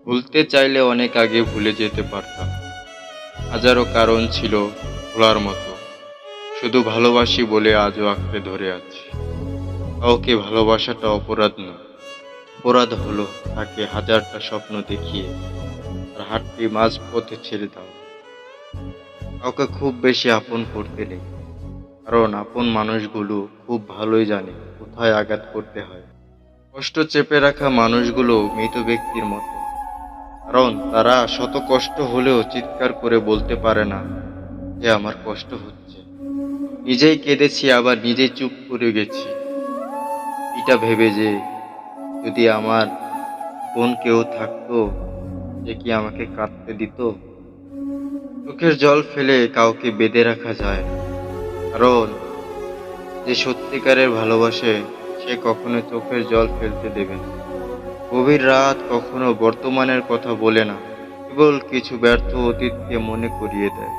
ভুলতে চাইলে অনেক আগে ভুলে যেতে পারতাম। হাজারো কারণ ছিল ভোলার মতো, শুধু ভালোবাসি বলে আজও আঁকড়ে ধরে আছি। কাউকে ভালোবাসাটা অপরাধ নয়, অপরাধ হলো তাকে হাজারটা স্বপ্ন দেখিয়ে আর হাতটি মাঝ পথে ছেড়ে দাও। কাউকে খুব বেশি আপন করতে নেই, কারণ আপন মানুষগুলো খুব ভালোই জানে কোথায় আঘাত করতে হয়। কষ্ট চেপে রাখা মানুষগুলো মৃত ব্যক্তির মতো, কারণ তারা শত কষ্ট হলেও চিৎকার করে বলতে পারে না যে আমার কষ্ট হচ্ছে। নিজেই কেঁদেছি, আবার নিজেই চুপ করে গেছি, এটা ভেবে যে যদি আমার কোন কেউ থাকতো যে কি আমাকে কাঁদতে দিত। চোখের জল ফেলে কাউকে বেঁধে রাখা যায় না, কারণ যে সত্যিকারের ভালোবাসে সে কখনো চোখের জল ফেলতে দেবে না। গভীর রাত কখনো বর্তমানের কথা বলে না, কেবল কিছু ব্যর্থ অতীতকে মনে করিয়ে দেয়।